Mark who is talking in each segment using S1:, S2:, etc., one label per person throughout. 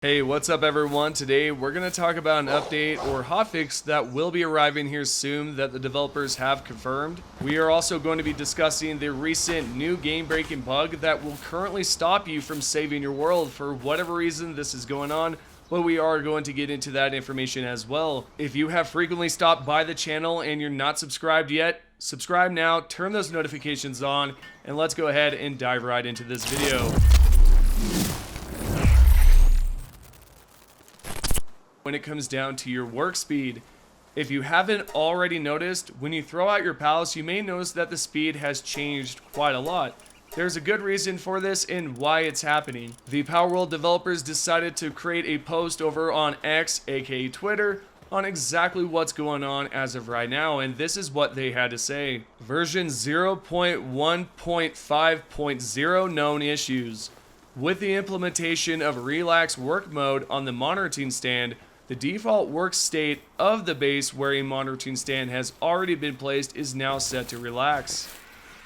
S1: Hey, what's up everyone? Today we're going to talk about an update or hotfix that will be arriving here soon that the developers have confirmed. We are also going to be discussing the recent new game-breaking bug that will currently stop you from saving your world for whatever reason this is going on, but we are going to get into that information as well. If you have frequently stopped by the channel and you're not subscribed yet, subscribe now, turn those notifications on, and let's go ahead and dive right into this video. When it comes down to your work speed, if you haven't already noticed, when you throw out your pals, you may notice that the speed has changed quite a lot. There's a good reason for this and why it's happening. The Palworld developers decided to create a post over on X, aka Twitter, on exactly what's going on as of right now, and this is what they had to say. Version 0.1.5.0 known issues. With the implementation of relax work mode on the monitoring stand, the default work state of the base where a monitoring stand has already been placed is now set to relax.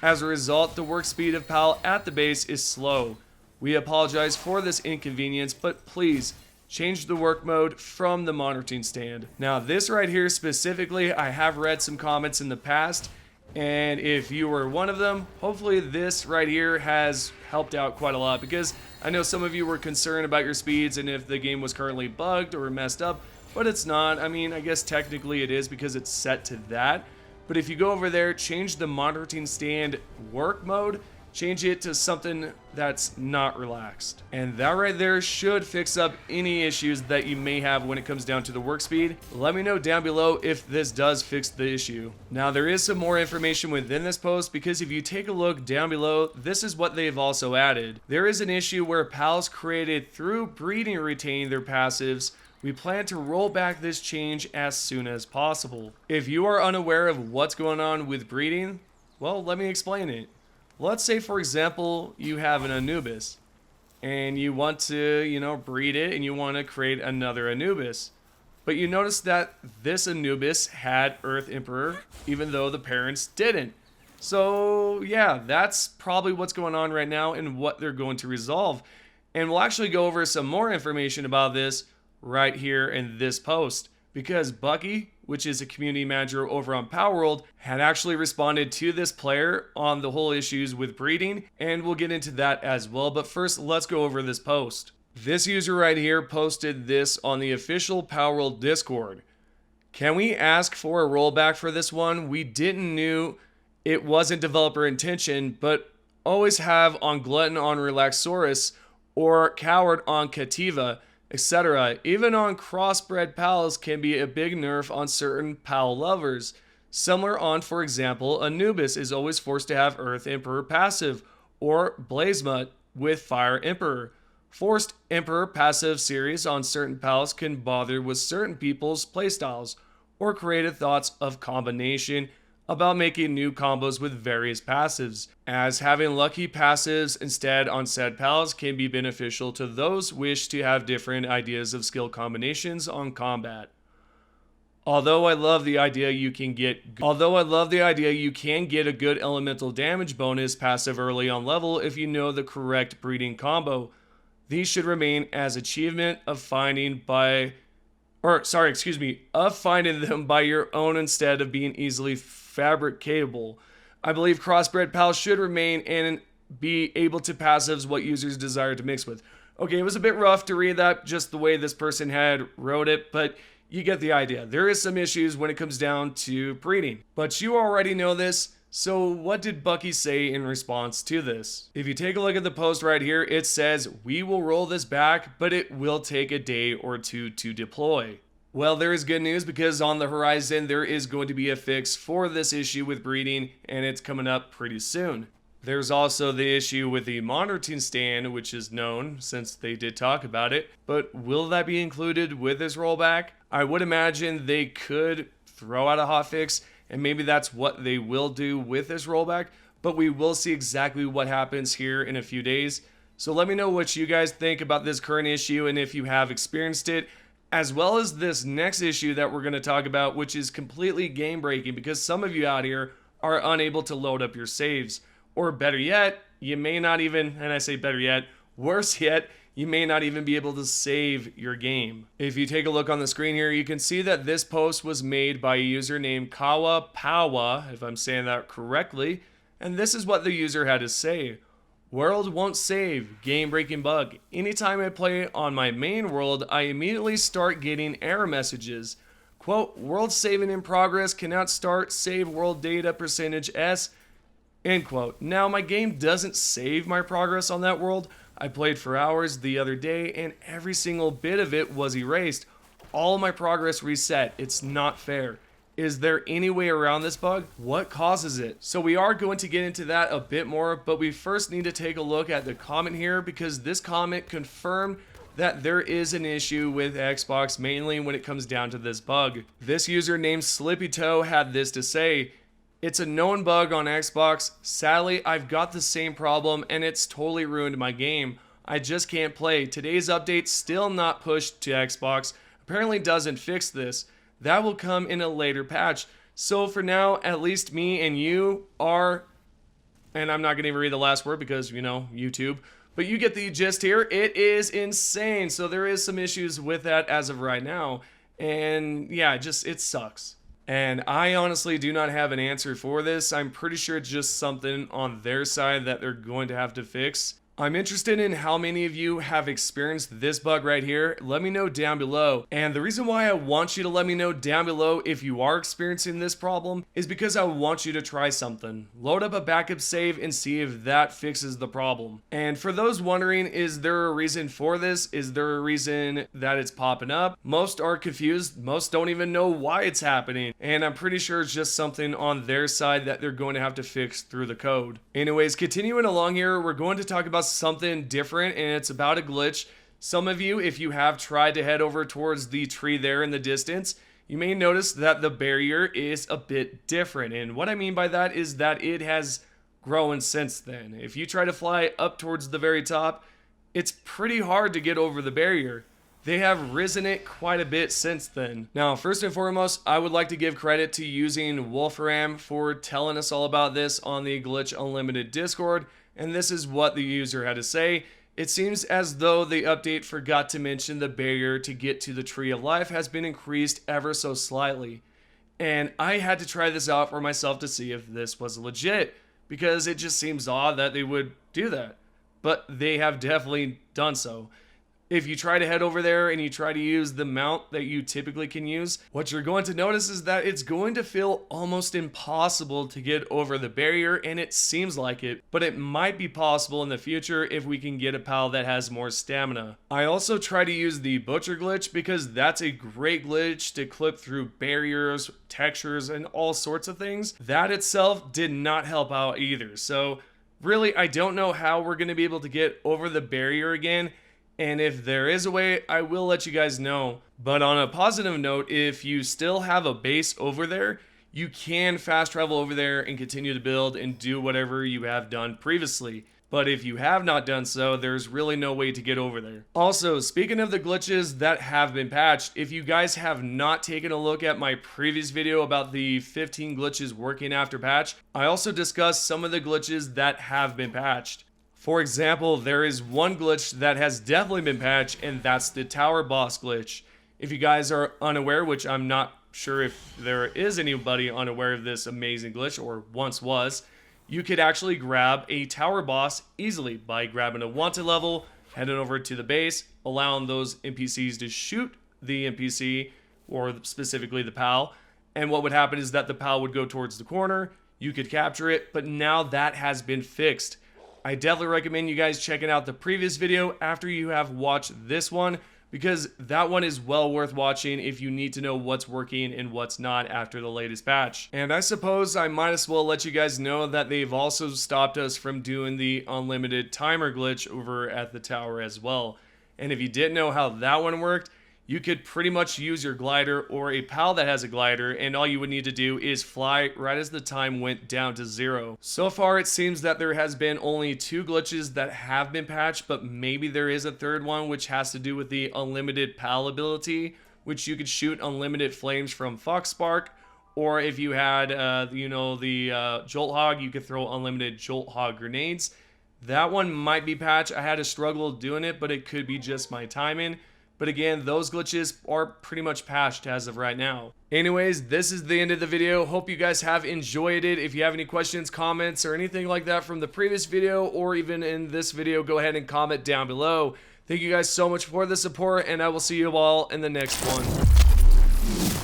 S1: As a result, the work speed of PAL at the base is slow. We apologize for this inconvenience, but please change the work mode from the monitoring stand. Now this right here specifically, I have read some comments in the past, and if you were one of them, hopefully this right here has helped out quite a lot, because I know some of you were concerned about your speeds and if the game was currently bugged or messed up, but it's not. I mean, I guess technically it is because it's set to that. But if you go over there, change the monitoring stand work mode, change it to something that's not relaxed. And that right there should fix up any issues that you may have when it comes down to the work speed. Let me know down below if this does fix the issue. Now there is some more information within this post, because if you take a look down below, this is what they've also added. There is an issue where pals created through breeding retain their passives. We plan to roll back this change as soon as possible. If you are unaware of what's going on with breeding, well, let me explain it. Let's say, for example, you have an Anubis and you want to, breed it and you want to create another Anubis. But you notice that this Anubis had Earth Emperor, even though the parents didn't. So yeah, that's probably what's going on right now and what they're going to resolve. And we'll actually go over some more information about this right here in this post, because Bucky, which is a community manager over on Palworld, had actually responded to this player on the whole issues with breeding, and we'll get into that as well. But first, let's go over this post. This user right here posted this on the official Palworld Discord. Can we ask for a rollback for this one? We didn't knew it wasn't developer intention, but always have on Glutton on Relaxaurus or Coward on Cativa, etc. Even on crossbred pals can be a big nerf on certain pal lovers. Similar on, for example, Anubis is always forced to have Earth Emperor passive, or Blazemut with Fire Emperor. Forced Emperor passive series on certain pals can bother with certain people's playstyles, or creative thoughts of combination about making new combos with various passives, as having lucky passives instead on said pals can be beneficial to those wish to have different ideas of skill combinations on combat. Although I love the idea you can get a good elemental damage bonus passive early on level if you know the correct breeding combo, these should remain as achievement of finding them by your own instead of being easily fabricatable. I believe crossbred pals should remain and be able to passives what users desire to mix with. Okay, it was a bit rough to read that just the way this person had wrote it, but you get the idea. There is some issues when it comes down to breeding, but you already know this. So what did Bucky say in response to this? If you take a look at the post right here, it says, "We will roll this back, but it will take a day or two to deploy." Well, there is good news, because on the horizon there is going to be a fix for this issue with breeding, and it's coming up pretty soon. There's also the issue with the monitoring stand, which is known since they did talk about it, but will that be included with this rollback? I would imagine they could throw out a hotfix, and maybe that's what they will do with this rollback, but we will see exactly what happens here in a few days. So let me know what you guys think about this current issue and if you have experienced it, as well as this next issue that we're going to talk about, which is completely game breaking, because some of you out here are unable to load up your saves. Or better yet, you may not even, and I say better yet, worse yet, you may not even be able to save your game. If you take a look on the screen here, you can see that this post was made by a user named Kawa Pawa, if I'm saying that correctly, and this is what the user had to say. World won't save, game breaking bug. Anytime I play on my main world, I immediately start getting error messages. Quote, world saving in progress, cannot start, save world data percentage S, end quote. Now my game doesn't save my progress on that world. I played for hours the other day and every single bit of it was erased. All of my progress reset. It's not fair. Is there any way around this bug? What causes it? So we are going to get into that a bit more, but we first need to take a look at the comment here because this comment confirmed that there is an issue with Xbox, mainly when it comes down to this bug. This user named Slippy Toe had this to say, it's a known bug on Xbox. Sadly, I've got the same problem and it's totally ruined my game. I just can't play. Today's update still not pushed to Xbox. Apparently doesn't fix this. That will come in a later patch. So for now, at least me and you are, and I'm not going to even read the last word because, you know, YouTube, but you get the gist here. It is insane. So there is some issues with that as of right now. And yeah, it sucks. And I honestly do not have an answer for this. I'm pretty sure it's just something on their side that they're going to have to fix. I'm interested in how many of you have experienced this bug right here. Let me know down below. And the reason why I want you to let me know down below if you are experiencing this problem is because I want you to try something. Load up a backup save and see if that fixes the problem. And for those wondering, is there a reason for this? Is there a reason that it's popping up? Most are confused. Most don't even know why it's happening. And I'm pretty sure it's just something on their side that they're going to have to fix through the code. Anyways, continuing along here, we're going to talk about something different, and it's about a glitch. Some of you, if you have tried to head over towards the tree there in the distance, you may notice that the barrier is a bit different. And what I mean by that is that it has grown since then. If you try to fly up towards the very top, it's pretty hard to get over the barrier. They have risen it quite a bit since then. Now, first and foremost, I would like to give credit to using Wolfram for telling us all about this on the Glitch Unlimited Discord. And this is what the user had to say. It seems as though the update forgot to mention the barrier to get to the Tree of Life has been increased ever so slightly. And I had to try this out for myself to see if this was legit, because it just seems odd that they would do that. But they have definitely done so. If you try to head over there and you try to use the mount that you typically can use, what you're going to notice is that it's going to feel almost impossible to get over the barrier, and it seems like it, but it might be possible in the future if we can get a pal that has more stamina. I also try to use the Butcher glitch because that's a great glitch to clip through barriers, textures, and all sorts of things. That itself did not help out either, so really I don't know how we're going to be able to get over the barrier again. And if there is a way, I will let you guys know. But on a positive note, if you still have a base over there, you can fast travel over there and continue to build and do whatever you have done previously. But if you have not done so, there's really no way to get over there. Also, speaking of the glitches that have been patched, if you guys have not taken a look at my previous video about the 15 glitches working after patch, I also discussed some of the glitches that have been patched. For example, there is one glitch that has definitely been patched, and that's the tower boss glitch. If you guys are unaware, which I'm not sure if there is anybody unaware of this amazing glitch, or once was, you could actually grab a tower boss easily by grabbing a wanted level, heading over to the base, allowing those NPCs to shoot the NPC, or specifically the PAL, and what would happen is that the PAL would go towards the corner, you could capture it, but now that has been fixed. I definitely recommend you guys checking out the previous video after you have watched this one, because that one is well worth watching if you need to know what's working and what's not after the latest patch. And I suppose I might as well let you guys know that they've also stopped us from doing the unlimited timer glitch over at the tower as well. And if you didn't know how that one worked, you could pretty much use your glider or a pal that has a glider, and all you would need to do is fly right as the time went down to 0. So far it seems that there has been only 2 glitches that have been patched, but maybe there is a third one which has to do with the unlimited pal ability, which you could shoot unlimited flames from Fox Spark, or if you had the Jolt Hog, you could throw unlimited Jolt Hog grenades. That one might be patched. I had a struggle doing it, but it could be just my timing. But again, those glitches are pretty much patched as of right now. Anyways, this is the end of the video. Hope you guys have enjoyed it. If you have any questions, comments, or anything like that from the previous video or even in this video, go ahead and comment down below. Thank you guys so much for the support, and I will see you all in the next one.